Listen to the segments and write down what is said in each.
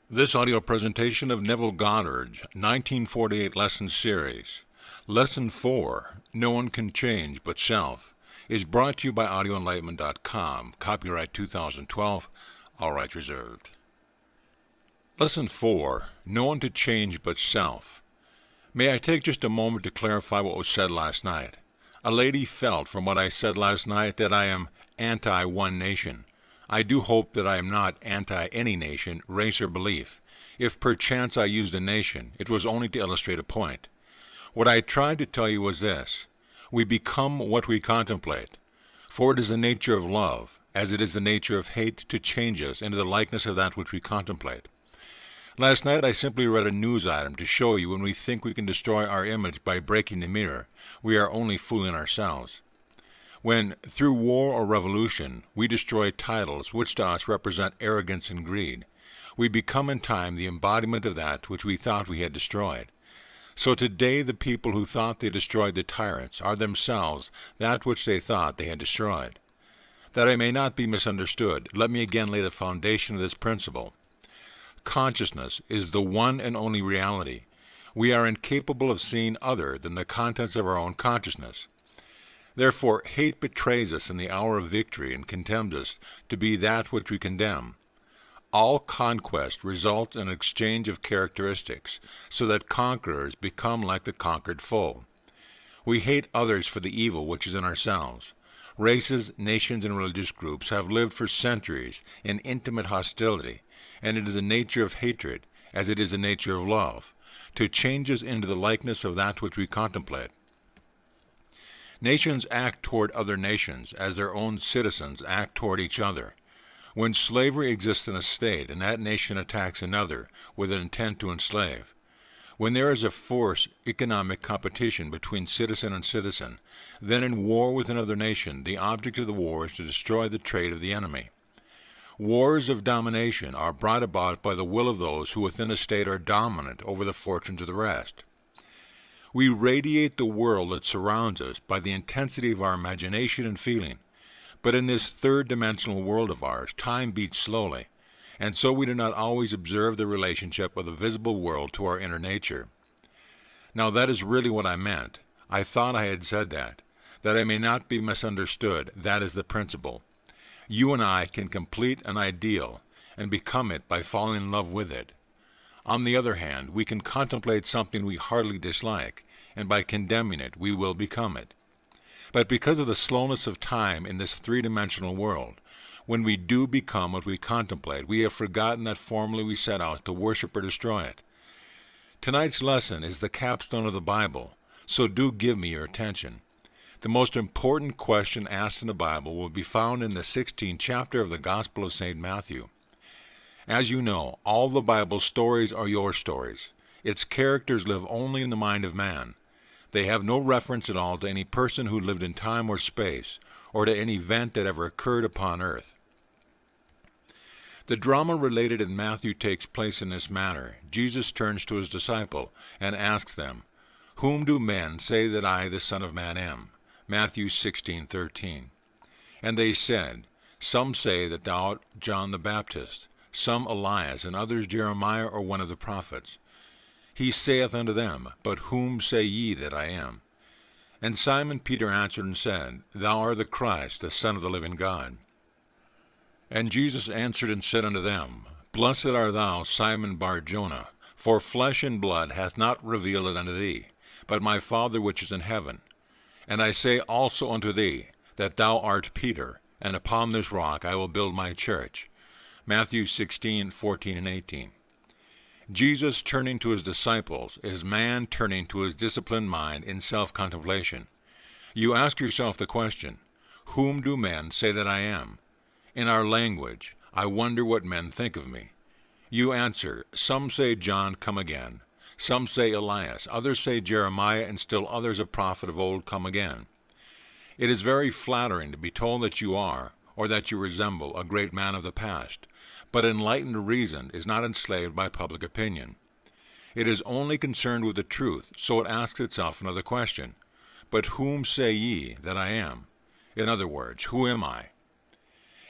This audio presentation of Neville Goddard's 1948 lesson series, Lesson 4, No One Can Change But Self, is brought to you by audioenlightenment.com, copyright 2012, all rights reserved. Lesson 4, No One to Change But Self. May I take just a moment to clarify what was said last night? A lady felt from what I said last night that I am anti-one nation. I do hope that I am not anti any nation, race, or belief. If perchance I used a nation, it was only to illustrate a point. What I tried to tell you was this: we become what we contemplate. For it is the nature of love, as it is the nature of hate, to change us into the likeness of that which we contemplate. Last night I simply read a news item to show you when we think we can destroy our image by breaking the mirror, we are only fooling ourselves. When, through war or revolution, we destroy titles which to us represent arrogance and greed, we become in time the embodiment of that which we thought we had destroyed. So today the people who thought they destroyed the tyrants are themselves that which they thought they had destroyed. That I may not be misunderstood, let me again lay the foundation of this principle. Consciousness is the one and only reality. We are incapable of seeing other than the contents of our own consciousness. Therefore, hate betrays us in the hour of victory and condemns us to be that which we condemn. All conquest results in an exchange of characteristics, so that conquerors become like the conquered foe. We hate others for the evil which is in ourselves. Races, nations, and religious groups have lived for centuries in intimate hostility, and it is the nature of hatred, as it is the nature of love, to change us into the likeness of that which we contemplate. Nations act toward other nations as their own citizens act toward each other. When slavery exists in a state and that nation attacks another with an intent to enslave, when there is a forced economic competition between citizen and citizen, then in war with another nation, the object of the war is to destroy the trade of the enemy. Wars of domination are brought about by the will of those who within a state are dominant over the fortunes of the rest. We radiate the world that surrounds us by the intensity of our imagination and feeling. But in this third-dimensional world of ours, time beats slowly, and so we do not always observe the relationship of the visible world to our inner nature. Now that is really what I meant. I thought I had said that. That I may not be misunderstood, that is the principle. You and I can complete an ideal and become it by falling in love with it. On the other hand, we can contemplate something we heartily dislike, and by condemning it, we will become it. But because of the slowness of time in this three-dimensional world, when we do become what we contemplate, we have forgotten that formerly we set out to worship or destroy it. Tonight's lesson is the capstone of the Bible, so do give me your attention. The most important question asked in the Bible will be found in the 16th chapter of the Gospel of St. Matthew. As you know, all the Bible's stories are your stories. Its characters live only in the mind of man. They have no reference at all to any person who lived in time or space, or to any event that ever occurred upon earth. The drama related in Matthew takes place in this manner. Jesus turns to his disciple and asks them, "Whom do men say that I, the Son of Man, am?" Matthew 16:13. And they said, "Some say that thou art John the Baptist, some Elias, and others Jeremiah or one of the prophets." He saith unto them, "But whom say ye that I am?" And Simon Peter answered and said, "Thou art the Christ, the Son of the living God." And Jesus answered and said unto them, "Blessed art thou, Simon Bar-Jonah, for flesh and blood hath not revealed it unto thee, but my Father which is in heaven. And I say also unto thee, that thou art Peter, and upon this rock I will build my church." Matthew 16:14 and 18. Jesus turning to his disciples is man turning to his disciplined mind in self-contemplation. You ask yourself the question, whom do men say that I am? In our language, I wonder what men think of me. You answer, some say John come again, some say Elias, others say Jeremiah, and still others a prophet of old come again. It is very flattering to be told that you are, or that you resemble, a great man of the past. But enlightened reason is not enslaved by public opinion. It is only concerned with the truth, so it asks itself another question. But whom say ye that I am? In other words, who am I?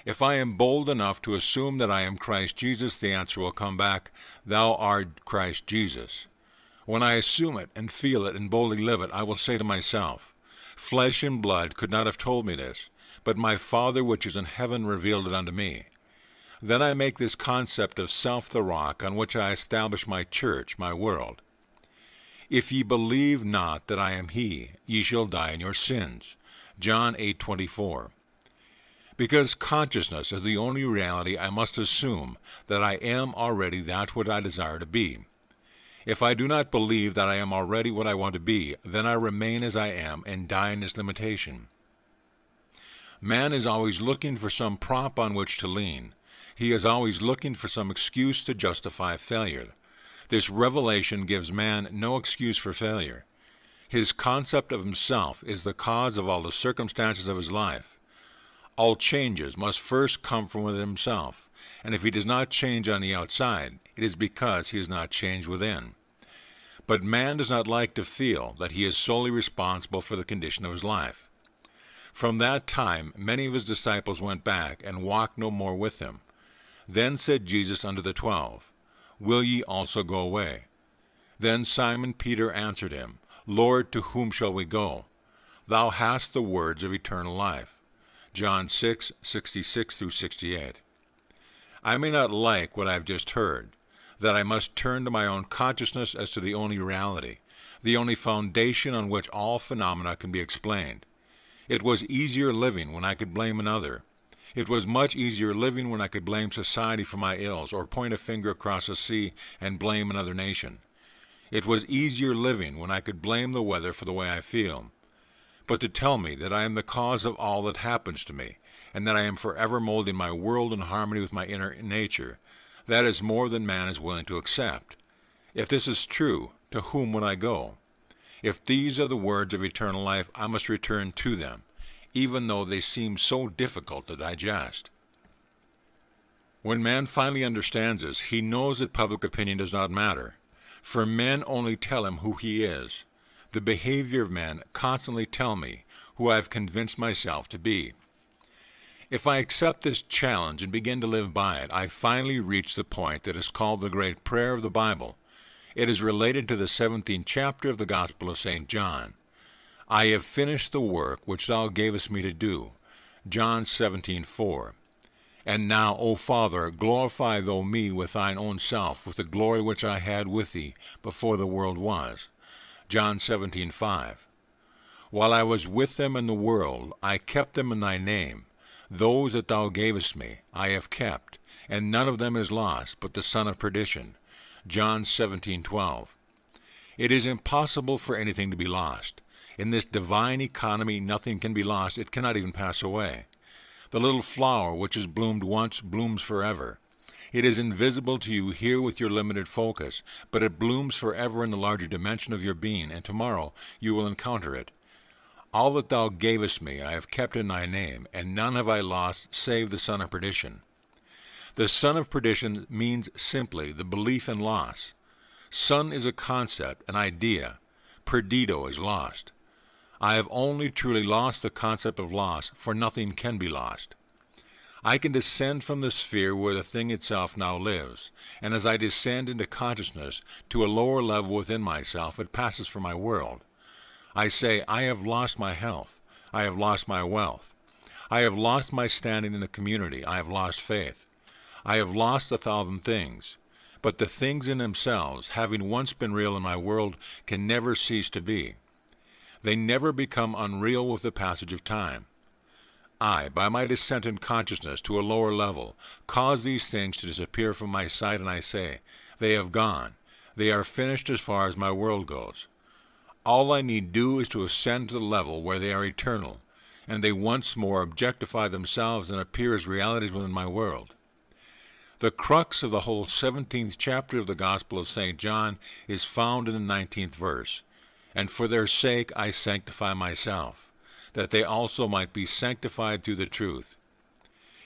If I am bold enough to assume that I am Christ Jesus, the answer will come back, "Thou art Christ Jesus." When I assume it and feel it and boldly live it, I will say to myself, "Flesh and blood could not have told me this, but my Father which is in heaven revealed it unto me." Then I make this concept of self the rock on which I establish my church, my world. "If ye believe not that I am he, ye shall die in your sins." John 8:24. Because consciousness is the only reality, I must assume that I am already that what I desire to be. If I do not believe that I am already what I want to be, then I remain as I am and die in this limitation. Man is always looking for some prop on which to lean. He is always looking for some excuse to justify failure. This revelation gives man no excuse for failure. His concept of himself is the cause of all the circumstances of his life. All changes must first come from within himself, and if he does not change on the outside, it is because he has not changed within. But man does not like to feel that he is solely responsible for the condition of his life. From that time many of his disciples went back and walked no more with him. Then said Jesus unto the 12, Will ye also go away? Then Simon Peter answered him, Lord, to whom shall we go? Thou hast the words of eternal life. John 6:66-68. I may not like what I have just heard, that I must turn to my own consciousness as to the only reality, the only foundation on which all phenomena can be explained. It was easier living when I could blame another. It was much easier living when I could blame society for my ills, or point a finger across a sea and blame another nation. It was easier living when I could blame the weather for the way I feel. But to tell me that I am the cause of all that happens to me, and that I am forever molding my world in harmony with my inner nature, that is more than man is willing to accept. If this is true, to whom would I go? If these are the words of eternal life, I must return to them, even though they seem so difficult to digest. When man finally understands this, he knows that public opinion does not matter, for men only tell him who he is. The behavior of men constantly tell me who I have convinced myself to be. If I accept this challenge and begin to live by it, I finally reach the point that is called the great prayer of the Bible. It is related to the 17th chapter of the Gospel of St. John. I have finished the work which thou gavest me to do. John 17:4. And now, O Father, glorify thou me with thine own self, with the glory which I had with thee before the world was. John 17:5. While I was with them in the world, I kept them in thy name. Those that thou gavest me, I have kept, and none of them is lost, but the son of perdition. John 17:12. It is impossible for anything to be lost. In this divine economy, nothing can be lost. It cannot even pass away. The little flower which has bloomed once blooms forever. It is invisible to you here with your limited focus, but it blooms forever in the larger dimension of your being, and tomorrow you will encounter it. All that thou gavest me I have kept in thy name, and none have I lost save the son of perdition. The son of perdition means simply the belief in loss. Son is a concept, an idea. Perdido is lost. I have only truly lost the concept of loss, for nothing can be lost. I can descend from the sphere where the thing itself now lives, and as I descend into consciousness to a lower level within myself, it passes from my world. I say, I have lost my health. I have lost my wealth. I have lost my standing in the community. I have lost faith. I have lost 1,000 things. But the things in themselves, having once been real in my world, can never cease to be. They never become unreal with the passage of time. I, by my descent in consciousness to a lower level, cause these things to disappear from my sight, and I say, they have gone. They are finished as far as my world goes. All I need do is to ascend to the level where they are eternal, and they once more objectify themselves and appear as realities within my world. The crux of the whole 17th chapter of the Gospel of St. John is found in the 19th verse. And for their sake I sanctify myself, that they also might be sanctified through the truth.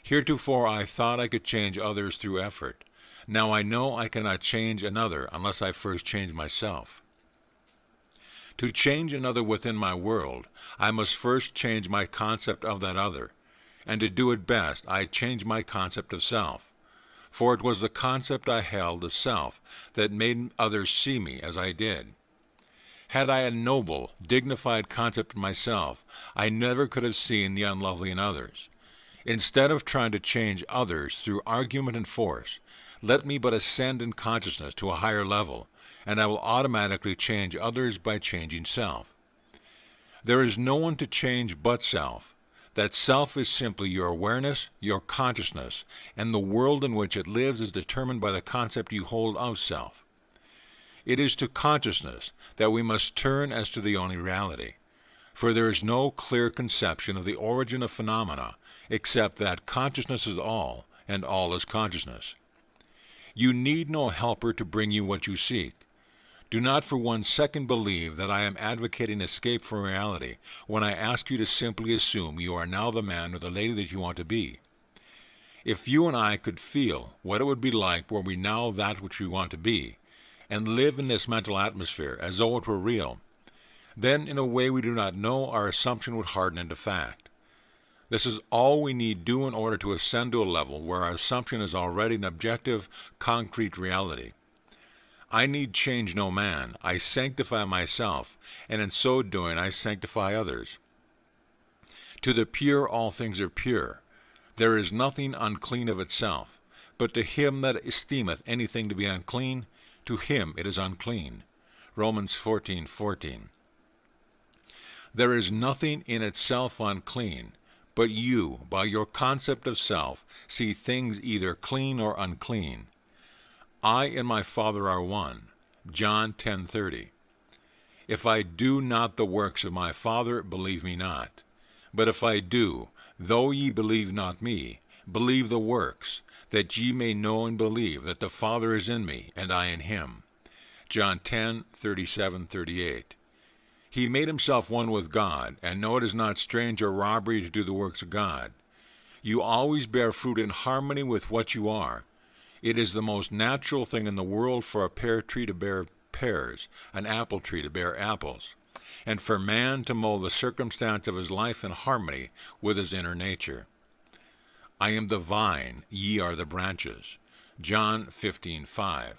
Heretofore I thought I could change others through effort. Now I know I cannot change another unless I first change myself. To change another within my world, I must first change my concept of that other, and to do it best, I changed my concept of self. For it was the concept I held as self that made others see me as I did. Had I a noble, dignified concept of myself, I never could have seen the unlovely in others. Instead of trying to change others through argument and force, let me but ascend in consciousness to a higher level, and I will automatically change others by changing self. There is no one to change but self. That self is simply your awareness, your consciousness, and the world in which it lives is determined by the concept you hold of self. It is to consciousness that we must turn as to the only reality, for there is no clear conception of the origin of phenomena except that consciousness is all, and all is consciousness. You need no helper to bring you what you seek. Do not for 1 second believe that I am advocating escape from reality when I ask you to simply assume you are now the man or the lady that you want to be. If you and I could feel what it would be like were we now that which we want to be, and live in this mental atmosphere as though it were real, then in a way we do not know, our assumption would harden into fact. This is all we need do in order to ascend to a level where our assumption is already an objective, concrete reality. I need change no man. I sanctify myself, and in so doing I sanctify others. To the pure all things are pure. There is nothing unclean of itself, but to him that esteemeth anything to be unclean, to him it is unclean. Romans 14:14. There is nothing in itself unclean, but you, by your concept of self, see things either clean or unclean. I and my Father are one. John 10:30. If I do not the works of my Father, believe me not. But if I do, though ye believe not me, believe the works, that ye may know and believe that the Father is in me, and I in him. John 10:37-38. He made himself one with God, and know it is not strange or robbery to do the works of God. You always bear fruit in harmony with what you are. It is the most natural thing in the world for a pear tree to bear pears, an apple tree to bear apples, and for man to mold the circumstance of his life in harmony with his inner nature. I am the vine, ye are the branches. John 15:5.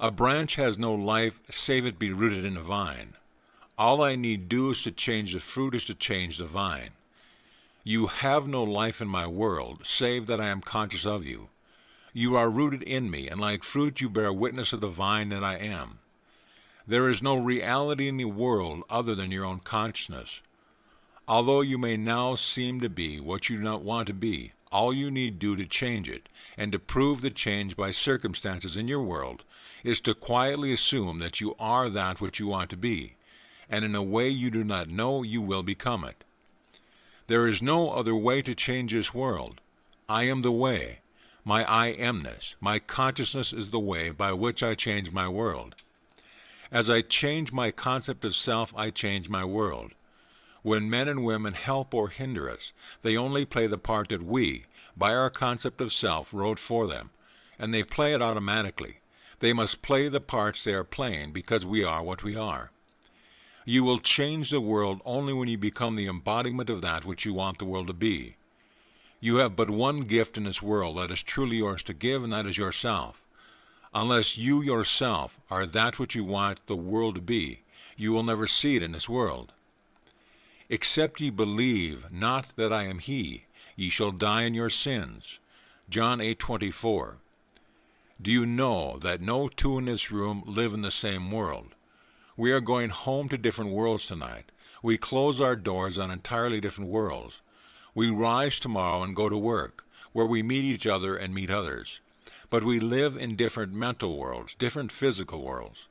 A branch has no life save it be rooted in a vine. All I need do is to change the fruit is to change the vine. You have no life in my world, save that I am conscious of you. You are rooted in me, and like fruit you bear witness of the vine that I am. There is no reality in the world other than your own consciousness. Although you may now seem to be what you do not want to be, all you need do to change it, and to prove the change by circumstances in your world, is to quietly assume that you are that which you want to be, and in a way you do not know you will become it. There is no other way to change this world. I am the way. My I amness, my consciousness is the way by which I change my world. As I change my concept of self, I change my world. When men and women help or hinder us, they only play the part that we, by our concept of self, wrote for them, and they play it automatically. They must play the parts they are playing because we are what we are. You will change the world only when you become the embodiment of that which you want the world to be. You have but one gift in this world that is truly yours to give, and that is yourself. Unless you yourself are that which you want the world to be, you will never see it in this world. Except ye believe not that I am he, ye shall die in your sins. John 8:24. Do you know that no two in this room live in the same world? We are going home to different worlds tonight. We close our doors on entirely different worlds. We rise tomorrow and go to work, where we meet each other and meet others. But we live in different mental worlds, different physical worlds.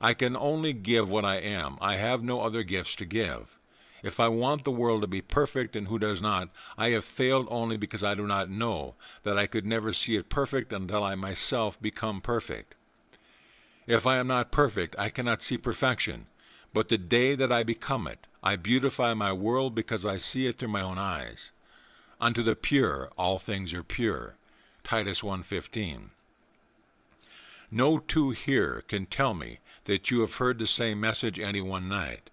I can only give what I am. I have no other gifts to give. If I want the world to be perfect, and who does not, I have failed only because I do not know that I could never see it perfect until I myself become perfect. If I am not perfect, I cannot see perfection. But the day that I become it, I beautify my world because I see it through my own eyes. Unto the pure, all things are pure. Titus 1:15. No two here can tell me that you have heard the same message any one night.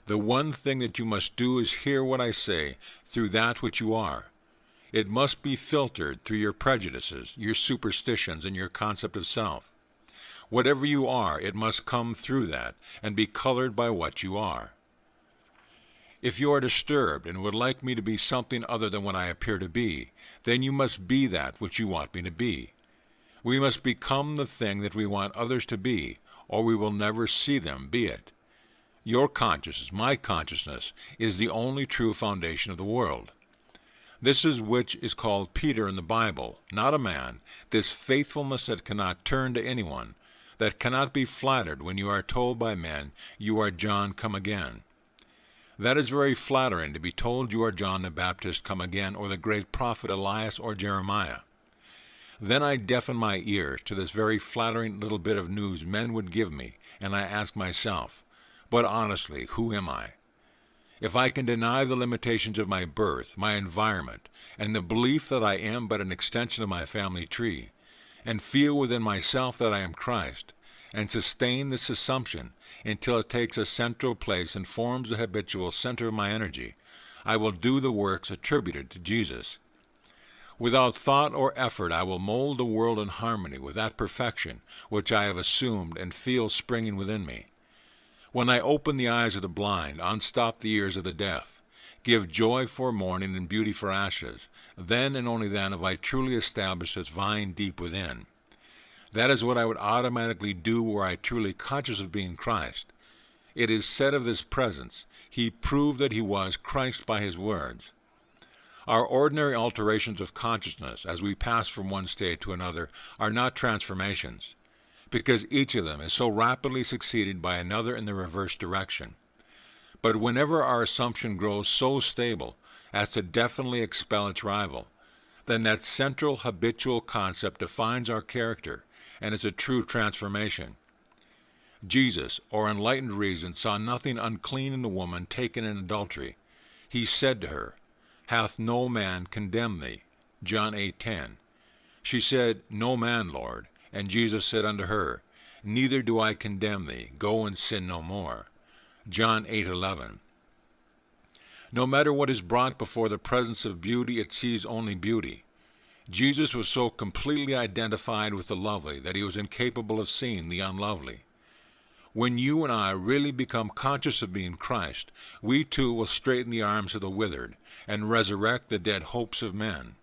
The one thing that you must do is hear what I say through that which you are. It must be filtered through your prejudices, your superstitions, and your concept of self. Whatever you are, it must come through that and be colored by what you are. If you are disturbed and would like me to be something other than what I appear to be, then you must be that which you want me to be. We must become the thing that we want others to be, or we will never see them be it. Your consciousness, my consciousness, is the only true foundation of the world. This is which is called Peter in the Bible, not a man, this faithfulness that cannot turn to anyone, that cannot be flattered when you are told by men, you are John come again. That is very flattering to be told you are John the Baptist come again, or the great prophet Elias or Jeremiah. Then I deafen my ears to this very flattering little bit of news men would give me, and I ask myself, but honestly, who am I? If I can deny the limitations of my birth, my environment, and the belief that I am but an extension of my family tree, and feel within myself that I am Christ, and sustain this assumption until it takes a central place and forms the habitual center of my energy, I will do the works attributed to Jesus. Without thought or effort, I will mold the world in harmony with that perfection which I have assumed and feel springing within me. When I open the eyes of the blind, unstop the ears of the deaf, give joy for mourning and beauty for ashes, then and only then have I truly established this vine deep within. That is what I would automatically do were I truly conscious of being Christ. It is said of this presence, he proved that he was Christ by his words. Our ordinary alterations of consciousness as we pass from one state to another are not transformations, because each of them is so rapidly succeeded by another in the reverse direction. But whenever our assumption grows so stable as to definitely expel its rival, then that central habitual concept defines our character and is a true transformation. Jesus, or enlightened reason, saw nothing unclean in the woman taken in adultery. He said to her, "Hath no man condemned thee?" John 8:10. She said, "No man, Lord." And Jesus said unto her, "Neither do I condemn thee. Go and sin no more." John 8:11. No matter what is brought before the presence of beauty, it sees only beauty. Jesus was so completely identified with the lovely that he was incapable of seeing the unlovely. When you and I really become conscious of being Christ, we too will straighten the arms of the withered and resurrect the dead hopes of men.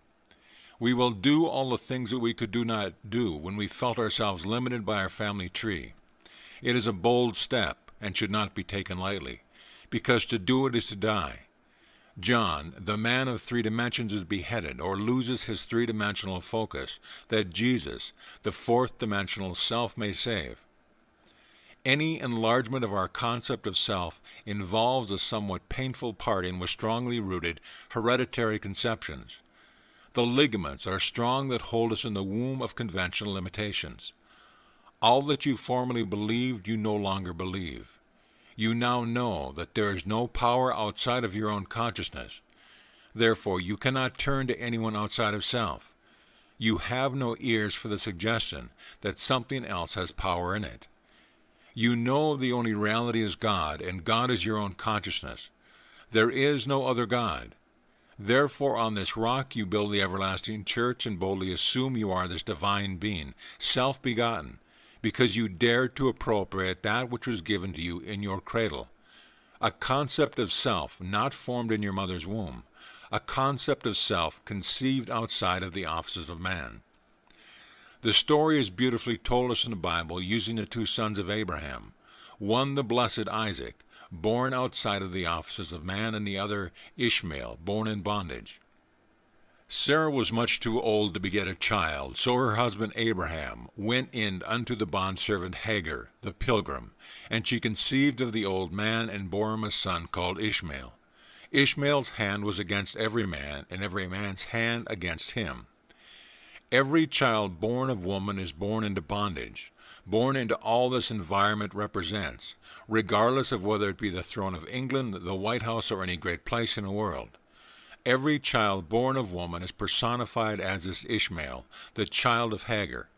We will do all the things that we could not do when we felt ourselves limited by our family tree. It is a bold step and should not be taken lightly, because to do it is to die. John, the man of 3 dimensions, is beheaded or loses his 3-dimensional focus, that Jesus, the 4th-dimensional self, may save. Any enlargement of our concept of self involves a somewhat painful parting with strongly rooted hereditary conceptions. The ligaments are strong that hold us in the womb of conventional limitations. All that you formerly believed, you no longer believe. You now know that there is no power outside of your own consciousness. Therefore, you cannot turn to anyone outside of self. You have no ears for the suggestion that something else has power in it. You know the only reality is God, and God is your own consciousness. There is no other God. Therefore, on this rock you build the everlasting church and boldly assume you are this divine being, self-begotten, because you dared to appropriate that which was given to you in your cradle. A concept of self not formed in your mother's womb. A concept of self conceived outside of the offices of man. The story is beautifully told us in the Bible using the 2 sons of Abraham, one the blessed Isaac, born outside of the offices of man, and the other Ishmael, born in bondage. Sarah was much too old to beget a child, so her husband Abraham went in unto the bondservant Hagar, the pilgrim, and she conceived of the old man, and bore him a son called Ishmael. Ishmael's hand was against every man, and every man's hand against him. Every child born of woman is born into bondage, born into all this environment represents, regardless of whether it be the throne of England, the White House, or any great place in the world. Every child born of woman is personified as this Ishmael, the child of Hagar.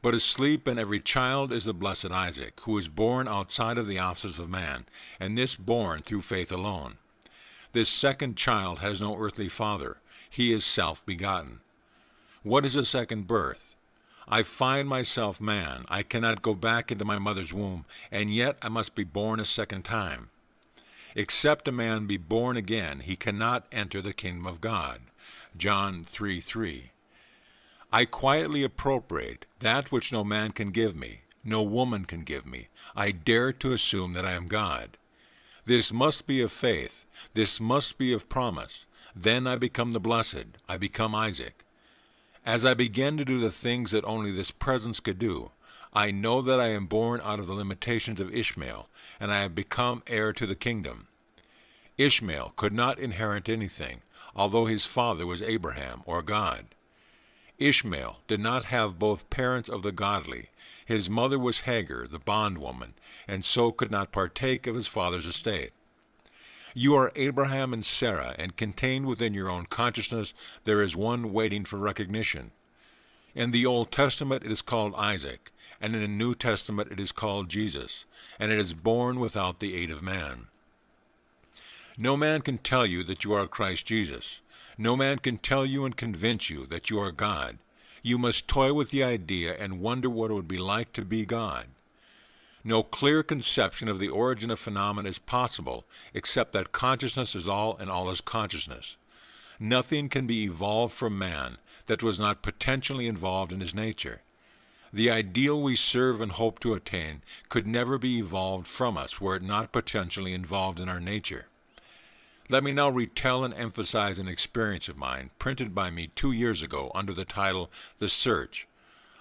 But asleep in every child is the blessed Isaac, who is born outside of the offices of man, and this born through faith alone. This second child has no earthly father. He is self-begotten. What is a second birth? I find myself man. I cannot go back into my mother's womb, and yet I must be born a second time. Except a man be born again, he cannot enter the kingdom of God. John 3:3. I quietly appropriate that which no man can give me, no woman can give me. I dare to assume that I am God. This must be of faith. This must be of promise. Then I become the blessed. I become Isaac. As I begin to do the things that only this presence could do, I know that I am born out of the limitations of Ishmael, and I have become heir to the kingdom. Ishmael could not inherit anything, although his father was Abraham or God. Ishmael did not have both parents of the godly. His mother was Hagar, the bondwoman, and so could not partake of his father's estate. You are Abraham and Sarah, and contained within your own consciousness there is one waiting for recognition. In the Old Testament it is called Isaac, and in the New Testament it is called Jesus, and it is born without the aid of man. No man can tell you that you are Christ Jesus. No man can tell you and convince you that you are God. You must toy with the idea and wonder what it would be like to be God. No clear conception of the origin of phenomena is possible, except that consciousness is all and all is consciousness. Nothing can be evolved from man that was not potentially involved in his nature. The ideal we serve and hope to attain could never be evolved from us were it not potentially involved in our nature. Let me now retell and emphasize an experience of mine, printed by me 2 years ago under the title, The Search.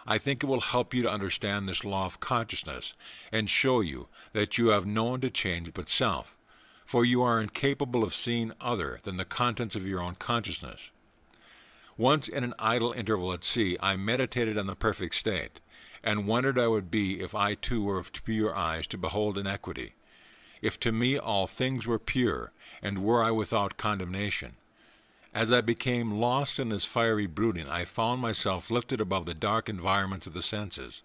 I think it will help you to understand this law of consciousness and show you that you have no one to change but self, for you are incapable of seeing other than the contents of your own consciousness. Once in an idle interval at sea, I meditated on the perfect state, and wondered I would be if I too were of pure eyes to behold inequity, if to me all things were pure, and were I without condemnation. As I became lost in this fiery brooding, I found myself lifted above the dark environments of the senses.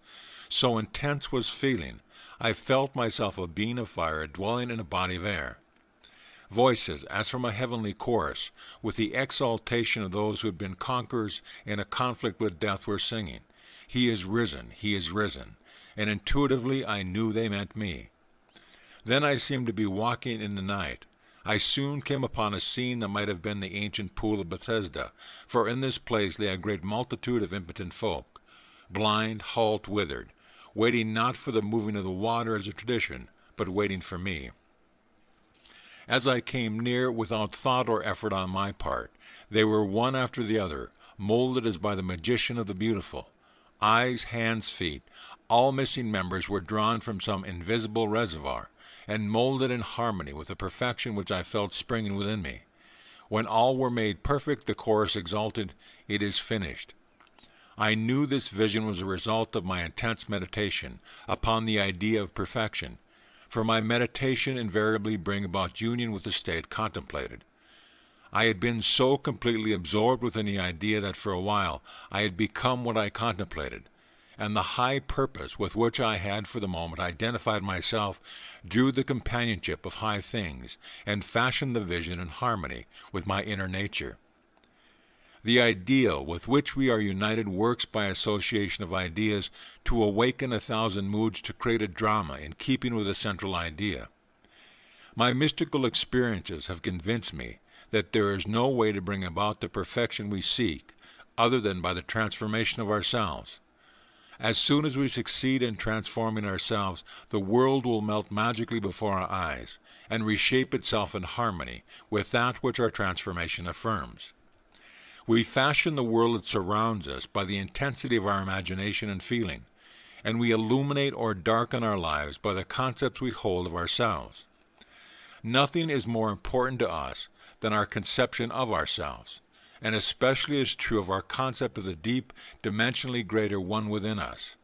So intense was feeling, I felt myself a being of fire dwelling in a body of air. Voices, as from a heavenly chorus, with the exaltation of those who had been conquerors in a conflict with death, were singing, "He is risen, he is risen," and intuitively I knew they meant me. Then I seemed to be walking in the night. I soon came upon a scene that might have been the ancient pool of Bethesda, for in this place lay a great multitude of impotent folk, blind, halt, withered, waiting not for the moving of the water as a tradition, but waiting for me. As I came near, without thought or effort on my part, they were one after the other, molded as by the magician of the beautiful. Eyes, hands, feet, all missing members were drawn from some invisible reservoir, and molded in harmony with the perfection which I felt springing within me. When all were made perfect, the chorus exulted, "It is finished." I knew this vision was a result of my intense meditation upon the idea of perfection, for my meditation invariably brings about union with the state contemplated. I had been so completely absorbed within the idea that for a while I had become what I contemplated, and the high purpose with which I had for the moment identified myself drew the companionship of high things, and fashioned the vision in harmony with my inner nature. The ideal with which we are united works by association of ideas to awaken 1,000 moods to create a drama in keeping with a central idea. My mystical experiences have convinced me that there is no way to bring about the perfection we seek other than by the transformation of ourselves. As soon as we succeed in transforming ourselves, the world will melt magically before our eyes, and reshape itself in harmony with that which our transformation affirms. We fashion the world that surrounds us by the intensity of our imagination and feeling, and we illuminate or darken our lives by the concepts we hold of ourselves. Nothing is more important to us than our conception of ourselves, and especially is true of our concept of the deep, dimensionally greater one within us.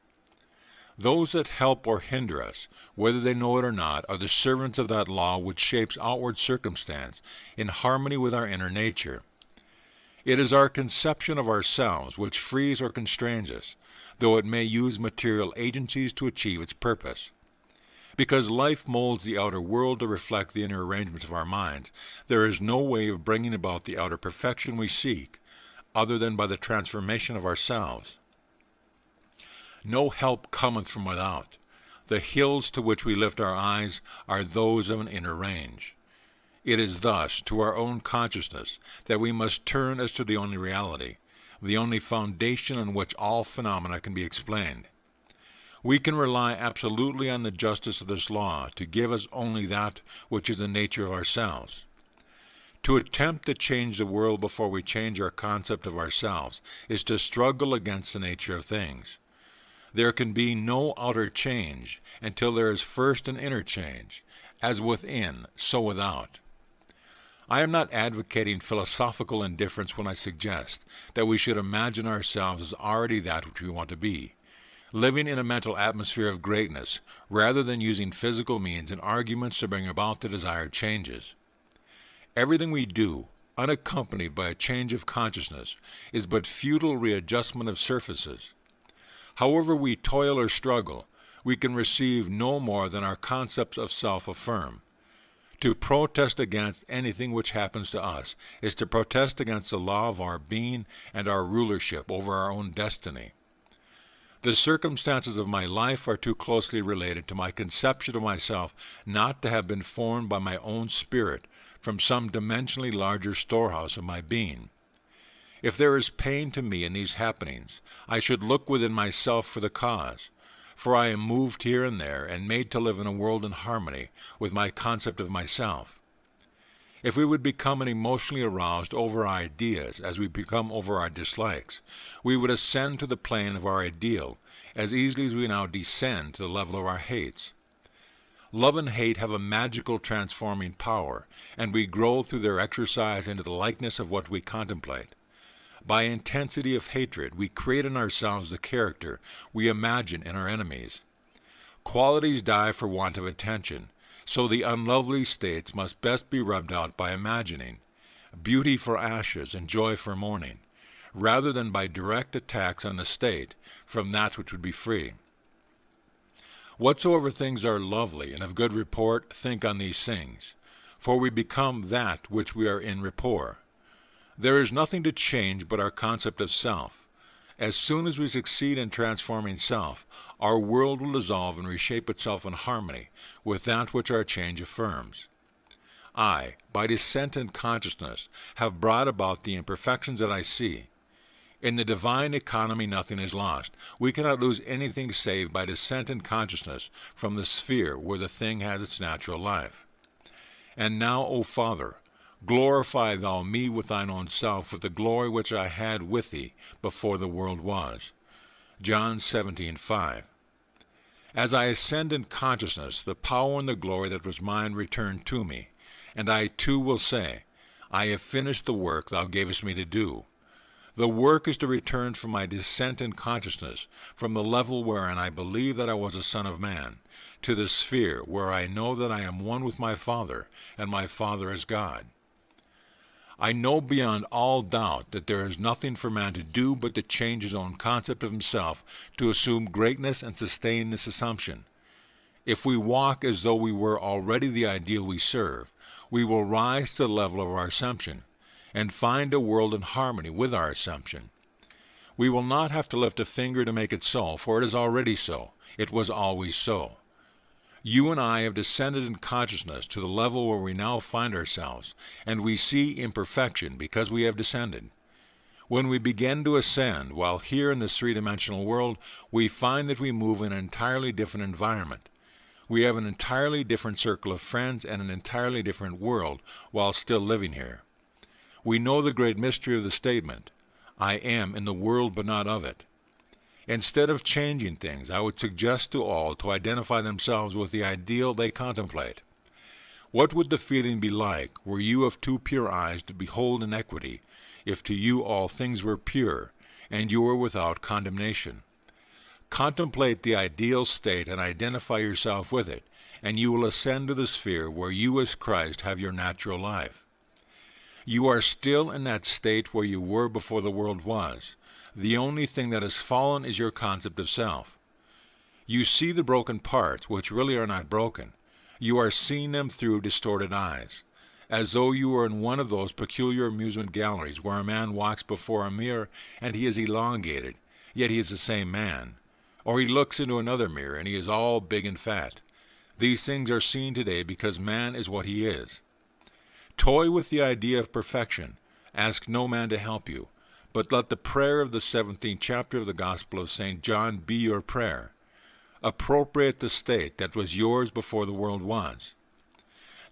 Those that help or hinder us, whether they know it or not, are the servants of that law which shapes outward circumstance in harmony with our inner nature. It is our conception of ourselves which frees or constrains us. though it may use material agencies to achieve its purpose. Because life molds the outer world to reflect the inner arrangements of our minds, there is no way of bringing about the outer perfection we seek other than by the transformation of ourselves. No help cometh from without. The hills to which we lift our eyes are those of an inner range. It is thus to our own consciousness that we must turn as to the only reality, the only foundation on which all phenomena can be explained. We can rely absolutely on the justice of this law to give us only that which is the nature of ourselves. To attempt to change the world before we change our concept of ourselves is to struggle against the nature of things. There can be no outer change until there is first an inner change, as within, so without. I am not advocating philosophical indifference when I suggest that we should imagine ourselves as already that which we want to be, living in a mental atmosphere of greatness rather than using physical means and arguments to bring about the desired changes. Everything we do, unaccompanied by a change of consciousness, is but futile readjustment of surfaces. However we toil or struggle, we can receive no more than our concepts of self affirm. To protest against anything which happens to us is to protest against the law of our being and our rulership over our own destiny. The circumstances of my life are too closely related to my conception of myself not to have been formed by my own spirit from some dimensionally larger storehouse of my being. If there is pain to me in these happenings, I should look within myself for the cause, for I am moved here and there and made to live in a world in harmony with my concept of myself. If we would become emotionally aroused over our ideas as we become over our dislikes, we would ascend to the plane of our ideal as easily as we now descend to the level of our hates. Love and hate have a magical transforming power, and we grow through their exercise into the likeness of what we contemplate. By intensity of hatred, we create in ourselves the character we imagine in our enemies. Qualities die for want of attention, so the unlovely states must best be rubbed out by imagining, beauty for ashes and joy for mourning, rather than by direct attacks on the state from that which would be free. Whatsoever things are lovely and of good report, think on these things, for we become that which we are in rapport. There is nothing to change but our concept of self. As soon as we succeed in transforming self, our world will dissolve and reshape itself in harmony with that which our change affirms. I, by descent in consciousness, have brought about the imperfections that I see. In the divine economy nothing is lost. We cannot lose anything save by descent in consciousness from the sphere where the thing has its natural life. And now, O Father, glorify thou me with thine own self with the glory which I had with thee before the world was. John 17:5. As I ascend in consciousness, the power and the glory that was mine return to me, and I too will say, I have finished the work thou gavest me to do. The work is to return from my descent in consciousness, from the level wherein I believe that I was a son of man, to the sphere where I know that I am one with my Father, and my Father is God. I know beyond all doubt that there is nothing for man to do but to change his own concept of himself to assume greatness and sustain this assumption. If we walk as though we were already the ideal we serve, we will rise to the level of our assumption and find a world in harmony with our assumption. We will not have to lift a finger to make it so, for it is already so. It was always so. You and I have descended in consciousness to the level where we now find ourselves, and we see imperfection because we have descended. When we begin to ascend, while here in this three-dimensional world, we find that we move in an entirely different environment. We have an entirely different circle of friends and an entirely different world while still living here. We know the great mystery of the statement, I am in the world but not of it. Instead of changing things, I would suggest to all to identify themselves with the ideal they contemplate. What would the feeling be like were you of too pure eyes to behold inequity, if to you all things were pure, and you were without condemnation? Contemplate the ideal state and identify yourself with it, and you will ascend to the sphere where you as Christ have your natural life. You are still in that state where you were before the world was. The only thing that has fallen is your concept of self. You see the broken parts, which really are not broken. You are seeing them through distorted eyes, as though you were in one of those peculiar amusement galleries where a man walks before a mirror and he is elongated, yet he is the same man. Or he looks into another mirror and he is all big and fat. These things are seen today because man is what he is. Toy with the idea of perfection. Ask no man to help you, but let the prayer of the 17th chapter of the Gospel of St. John be your prayer. Appropriate the state that was yours before the world was.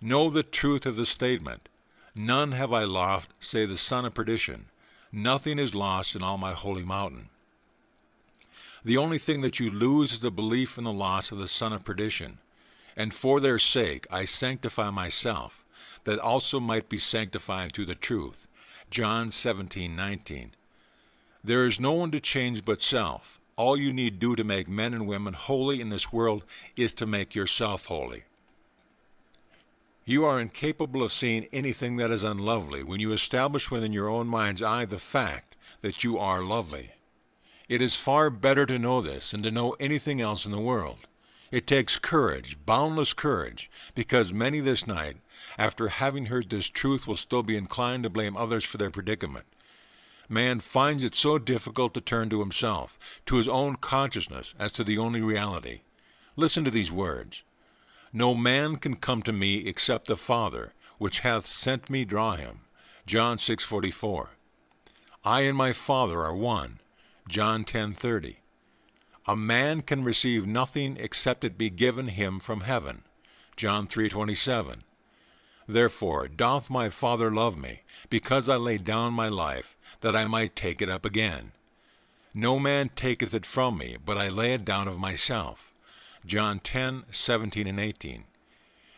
Know the truth of the statement. None have I lost, say the son of perdition. Nothing is lost in all my holy mountain. The only thing that you lose is the belief in the loss of the son of perdition. And for their sake I sanctify myself, that also might be sanctified through the truth. John 17:19. There is no one to change but self. All you need do to make men and women holy in this world is to make yourself holy. You are incapable of seeing anything that is unlovely when you establish within your own mind's eye the fact that you are lovely. It is far better to know this than to know anything else in the world. It takes courage, boundless courage, because many this night, after having heard this truth, will still be inclined to blame others for their predicament. Man finds it so difficult to turn to himself, to his own consciousness, as to the only reality. Listen to these words. No man can come to me except the Father, which hath sent me, draw him. John 6:44. I and my Father are one. John 10:30. A man can receive nothing except it be given him from heaven. John 3:27. Therefore doth my Father love me, because I lay down my life, that I might take it up again. No man taketh it from me, but I lay it down of myself. John 10:17 and 18.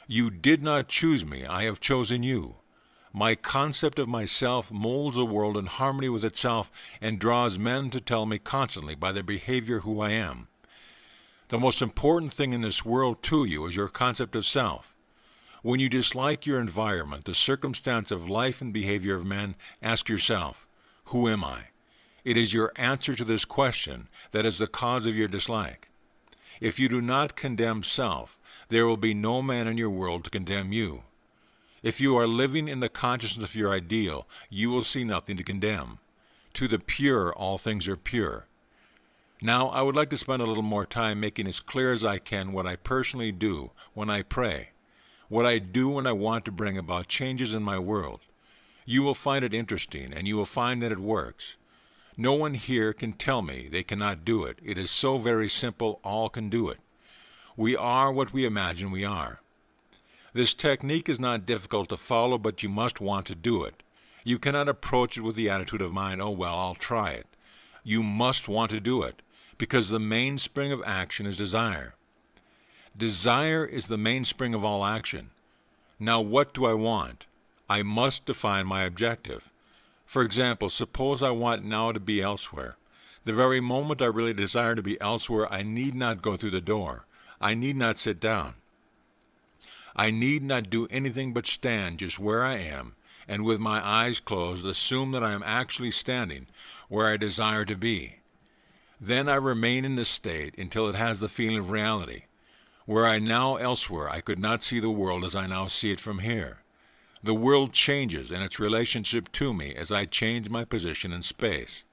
You did not choose me, I have chosen you. My concept of myself molds the world in harmony with itself and draws men to tell me constantly by their behavior who I am. The most important thing in this world to you is your concept of self. When you dislike your environment, the circumstance of life and behavior of men, ask yourself, who am I? It is your answer to this question that is the cause of your dislike. If you do not condemn self, there will be no man in your world to condemn you. If you are living in the consciousness of your ideal, you will see nothing to condemn. To the pure, all things are pure. Now, I would like to spend a little more time making as clear as I can what I personally do when I pray, what I do when I want to bring about changes in my world. You will find it interesting, and you will find that it works. No one here can tell me they cannot do it. It is so very simple, all can do it. We are what we imagine we are. This technique is not difficult to follow, but you must want to do it. You cannot approach it with the attitude of mind, oh well, I'll try it. You must want to do it, because the mainspring of action is desire. Desire is the mainspring of all action. Now what do I want? I must define my objective. For example, suppose I want now to be elsewhere. The very moment I really desire to be elsewhere, I need not go through the door. I need not sit down. I need not do anything but stand just where I am, and with my eyes closed, assume that I am actually standing where I desire to be. Then I remain in this state until it has the feeling of reality. Where I now elsewhere, I could not see the world as I now see it from here. The world changes in its relationship to me as I change my position in space.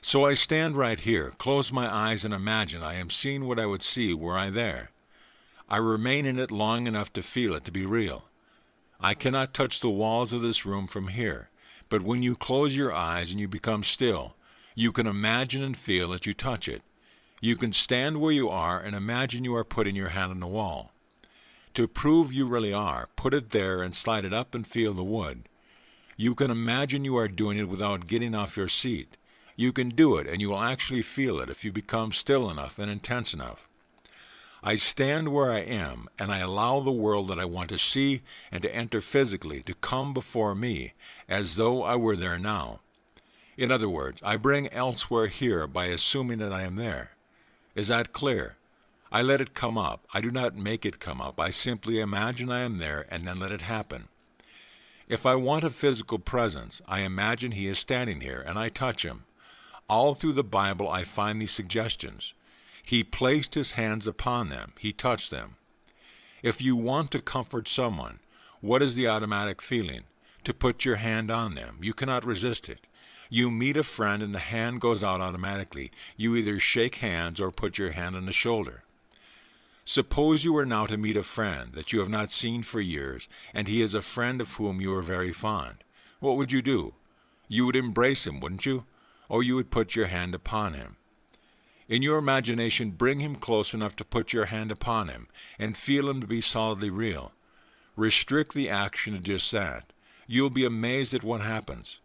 So I stand right here, close my eyes, and imagine I am seeing what I would see were I there. I remain in it long enough to feel it to be real. I cannot touch the walls of this room from here, but when you close your eyes and you become still, you can imagine and feel that you touch it. You can stand where you are and imagine you are putting your hand on the wall. To prove you really are, put it there and slide it up and feel the wood. You can imagine you are doing it without getting off your seat. You can do it, and you will actually feel it if you become still enough and intense enough. I stand where I am, and I allow the world that I want to see and to enter physically to come before me as though I were there now. In other words, I bring elsewhere here by assuming that I am there. Is that clear? I let it come up. I do not make it come up. I simply imagine I am there and then let it happen. If I want a physical presence, I imagine he is standing here and I touch him. All through the Bible I find these suggestions. He placed his hands upon them. He touched them. If you want to comfort someone, what is the automatic feeling? To put your hand on them. You cannot resist it. You meet a friend and the hand goes out automatically. You either shake hands or put your hand on the shoulder. Suppose you were now to meet a friend that you have not seen for years, and he is a friend of whom you are very fond. What would you do? You would embrace him, wouldn't you? Or you would put your hand upon him. In your imagination, bring him close enough to put your hand upon him and feel him to be solidly real. Restrict the action to just that. You'll be amazed at what happens.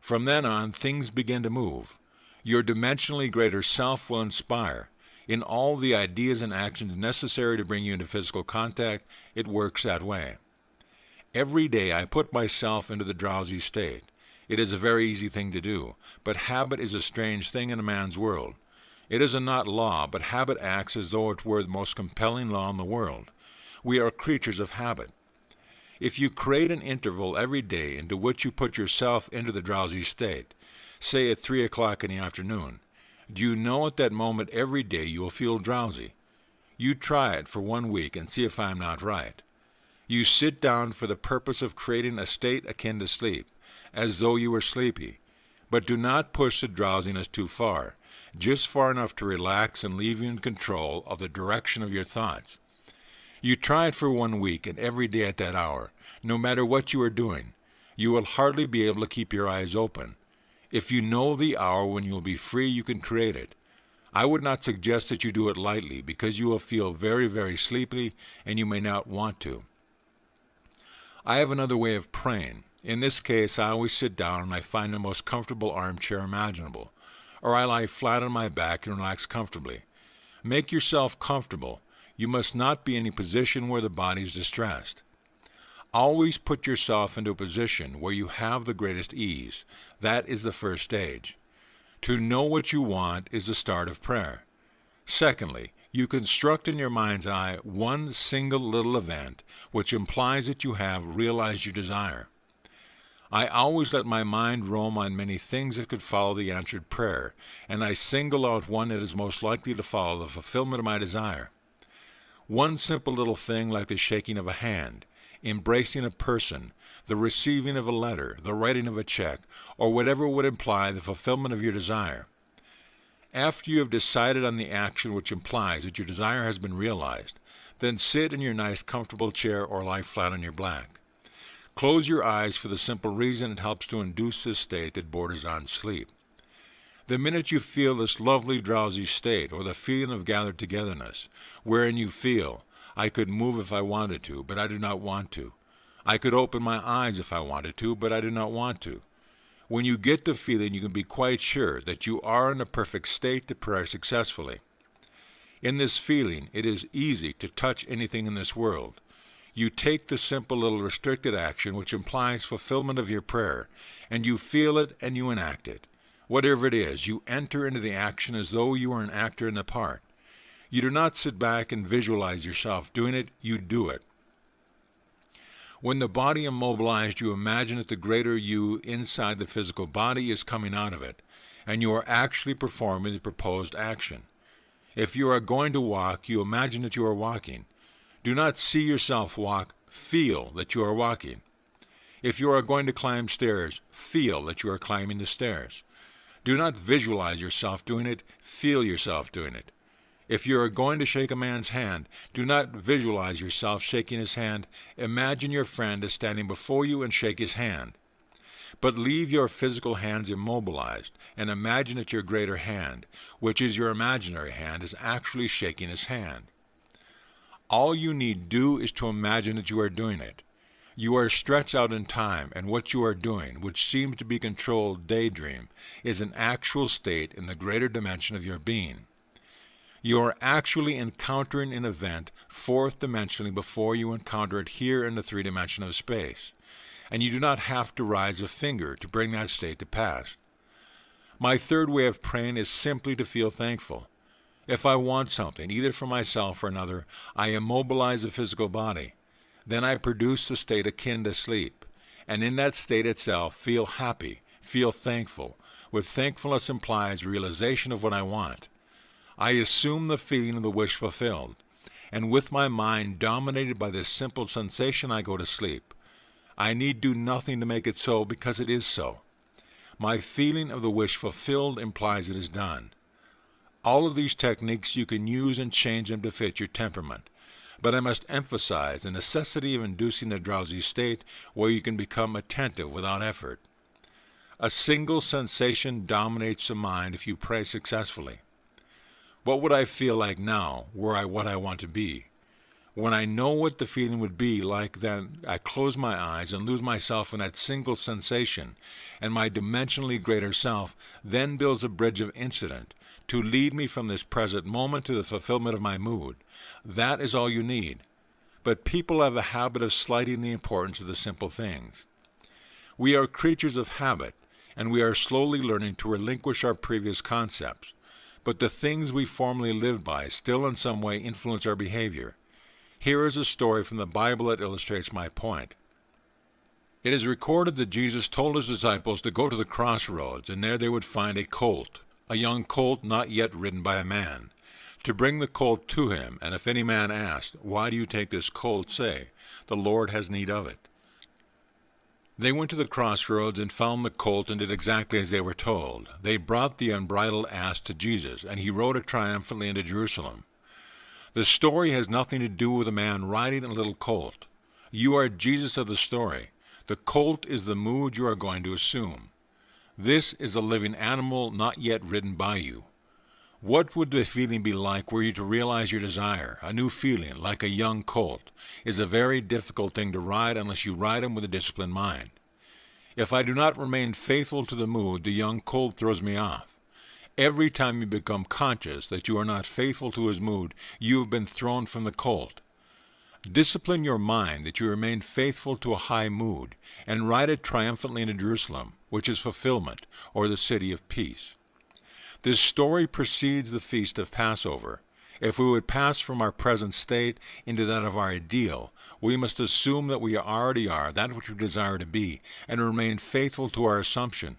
From then on, things begin to move. Your dimensionally greater self will inspire. In all the ideas and actions necessary to bring you into physical contact, it works that way. Every day I put myself into the drowsy state. It is a very easy thing to do, but habit is a strange thing in a man's world. It is a not law, but habit acts as though it were the most compelling law in the world. We are creatures of habit. If you create an interval every day into which you put yourself into the drowsy state, say at 3 o'clock in the afternoon, do you know at that moment every day you will feel drowsy? You try it for 1 week and see if I am not right. You sit down for the purpose of creating a state akin to sleep, as though you were sleepy, but do not push the drowsiness too far, just far enough to relax and leave you in control of the direction of your thoughts. You try it for 1 week and every day at that hour, no matter what you are doing. You will hardly be able to keep your eyes open. If you know the hour when you will be free, you can create it. I would not suggest that you do it lightly, because you will feel very, very sleepy and you may not want to. I have another way of praying. In this case, I always sit down and I find the most comfortable armchair imaginable, or I lie flat on my back and relax comfortably. Make yourself comfortable. You must not be in a position where the body is distressed. Always put yourself into a position where you have the greatest ease. That is the first stage. To know what you want is the start of prayer. Secondly, you construct in your mind's eye one single little event which implies that you have realized your desire. I always let my mind roam on many things that could follow the answered prayer, and I single out one that is most likely to follow the fulfillment of my desire. One simple little thing like the shaking of a hand, embracing a person, the receiving of a letter, the writing of a check, or whatever would imply the fulfillment of your desire. After you have decided on the action which implies that your desire has been realized, then sit in your nice comfortable chair or lie flat on your back. Close your eyes for the simple reason it helps to induce this state that borders on sleep. The minute you feel this lovely drowsy state, or the feeling of gathered togetherness, wherein you feel, I could move if I wanted to, but I do not want to. I could open my eyes if I wanted to, but I do not want to. When you get the feeling, you can be quite sure that you are in a perfect state to pray successfully. In this feeling, it is easy to touch anything in this world. You take the simple little restricted action which implies fulfillment of your prayer, and you feel it and you enact it. Whatever it is, you enter into the action as though you were an actor in the part. You do not sit back and visualize yourself doing it, you do it. When the body immobilized, you imagine that the greater you inside the physical body is coming out of it, and you are actually performing the proposed action. If you are going to walk, you imagine that you are walking. Do not see yourself walk, feel that you are walking. If you are going to climb stairs, feel that you are climbing the stairs. Do not visualize yourself doing it, feel yourself doing it. If you are going to shake a man's hand, do not visualize yourself shaking his hand. Imagine your friend is standing before you and shake his hand. But leave your physical hands immobilized and imagine that your greater hand, which is your imaginary hand, is actually shaking his hand. All you need do is to imagine that you are doing it. You are stretched out in time, and what you are doing, which seems to be controlled daydream, is an actual state in the greater dimension of your being. You are actually encountering an event fourth dimensionally before you encounter it here in the 3 dimension of space, and you do not have to raise a finger to bring that state to pass. My third way of praying is simply to feel thankful. If I want something, either for myself or another, I immobilize the physical body. Then I produce a state akin to sleep, and in that state itself feel happy, feel thankful, with thankfulness implies realization of what I want. I assume the feeling of the wish fulfilled, and with my mind dominated by this simple sensation, I go to sleep. I need do nothing to make it so because it is so. My feeling of the wish fulfilled implies it is done. All of these techniques you can use and change them to fit your temperament, but I must emphasize the necessity of inducing the drowsy state where you can become attentive without effort. A single sensation dominates the mind if you pray successfully. What would I feel like now were I what I want to be? When I know what the feeling would be like, then I close my eyes and lose myself in that single sensation, and my dimensionally greater self then builds a bridge of incident to lead me from this present moment to the fulfillment of my mood. That is all you need. But people have a habit of slighting the importance of the simple things. We are creatures of habit, and we are slowly learning to relinquish our previous concepts. But the things we formerly lived by still in some way influence our behavior. Here is a story from the Bible that illustrates my point. It is recorded that Jesus told his disciples to go to the crossroads, and there they would find a colt, a young colt not yet ridden by a man, to bring the colt to him, and if any man asked, "Why do you take this colt?" say, "The Lord has need of it." They went to the crossroads and found the colt and did exactly as they were told. They brought the unbridled ass to Jesus, and he rode it triumphantly into Jerusalem. The story has nothing to do with a man riding a little colt. You are Jesus of the story. The colt is the mood you are going to assume. This is a living animal not yet ridden by you. What would the feeling be like were you to realize your desire? A new feeling, like a young colt, is a very difficult thing to ride unless you ride him with a disciplined mind. If I do not remain faithful to the mood, the young colt throws me off. Every time you become conscious that you are not faithful to his mood, you have been thrown from the colt. Discipline your mind that you remain faithful to a high mood, and ride it triumphantly into Jerusalem, which is fulfillment, or the city of peace. This story precedes the feast of Passover. If we would pass from our present state into that of our ideal, we must assume that we already are that which we desire to be, and remain faithful to our assumption.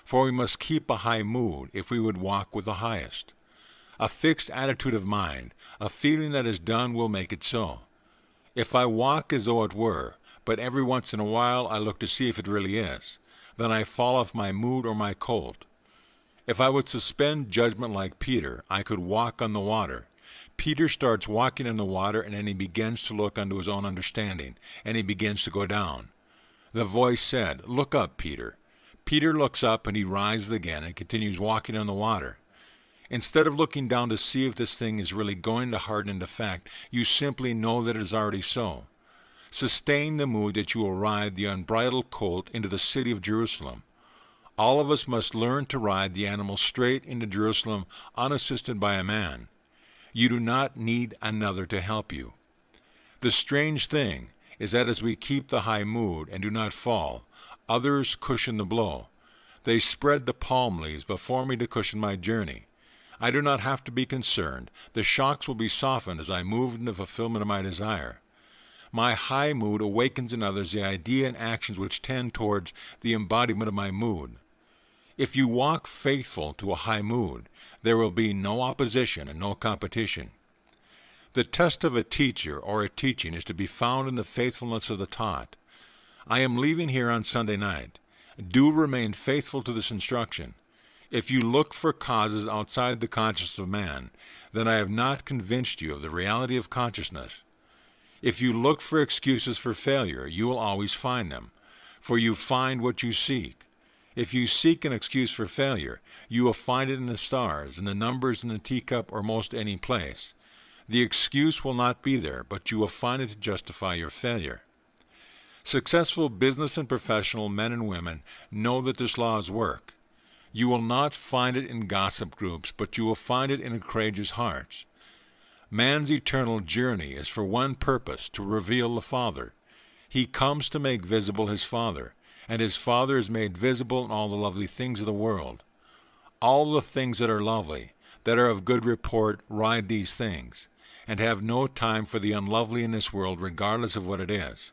For we must keep a high mood if we would walk with the highest. A fixed attitude of mind, a feeling that is done, will make it so. If I walk as though it were, but every once in a while I look to see if it really is, then I fall off my mood or my colt. If I would suspend judgment like Peter, I could walk on the water. Peter starts walking on the water, and then he begins to look unto his own understanding, and he begins to go down. The voice said, "Look up, Peter." Peter looks up, and he rises again and continues walking on the water. Instead of looking down to see if this thing is really going to harden into fact, you simply know that it is already so. Sustain the mood that you will ride the unbridled colt into the city of Jerusalem. All of us must learn to ride the animal straight into Jerusalem unassisted by a man. You do not need another to help you. The strange thing is that as we keep the high mood and do not fall, others cushion the blow. They spread the palm leaves before me to cushion my journey. I do not have to be concerned. The shocks will be softened as I move in the fulfillment of my desire. My high mood awakens in others the idea and actions which tend towards the embodiment of my mood. If you walk faithful to a high mood, there will be no opposition and no competition. The test of a teacher or a teaching is to be found in the faithfulness of the taught. I am leaving here on Sunday night. Do remain faithful to this instruction. If you look for causes outside the consciousness of man, then I have not convinced you of the reality of consciousness. If you look for excuses for failure, you will always find them, for you find what you seek. If you seek an excuse for failure, you will find it in the stars, in the numbers in the teacup, or most any place. The excuse will not be there, but you will find it to justify your failure. Successful business and professional men and women know that this law is work. You will not find it in gossip groups, but you will find it in courageous hearts. Man's eternal journey is for one purpose, to reveal the Father. He comes to make visible his Father, and his Father is made visible in all the lovely things of the world. All the things that are lovely, that are of good report, ride these things, and have no time for the unlovely in this world, regardless of what it is.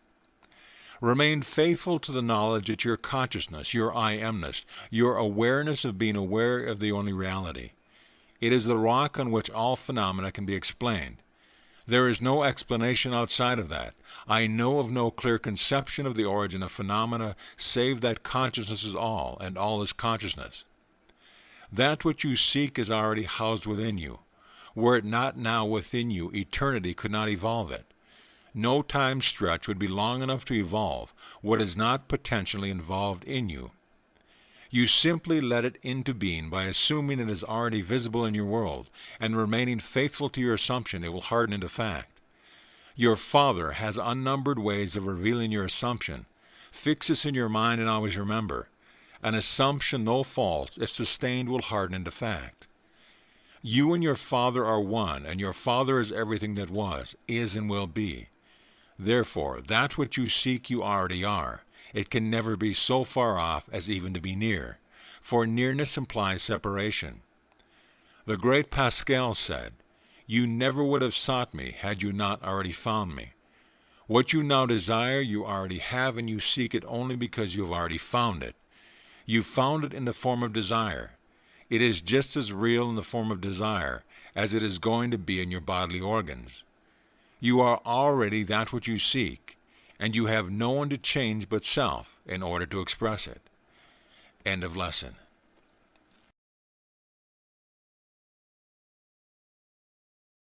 Remain faithful to the knowledge that your consciousness, your I amness, your awareness of being aware of the only reality. It is the rock on which all phenomena can be explained. There is no explanation outside of that. I know of no clear conception of the origin of phenomena save that consciousness is all, and all is consciousness. That which you seek is already housed within you. Were it not now within you, eternity could not evolve it. No time stretch would be long enough to evolve what is not potentially involved in you. You simply let it into being by assuming it is already visible in your world, and remaining faithful to your assumption, it will harden into fact. Your Father has unnumbered ways of revealing your assumption. Fix this in your mind and always remember, an assumption, though false, if sustained, will harden into fact. You and your Father are one, and your Father is everything that was, is, and will be. Therefore, that which you seek you already are. It can never be so far off as even to be near, for nearness implies separation. The great Pascal said, "You never would have sought me had you not already found me." What you now desire you already have, and you seek it only because you have already found it. You found it in the form of desire. It is just as real in the form of desire as it is going to be in your bodily organs. You are already that which you seek, and you have no one to change but self in order to express it. End of lesson.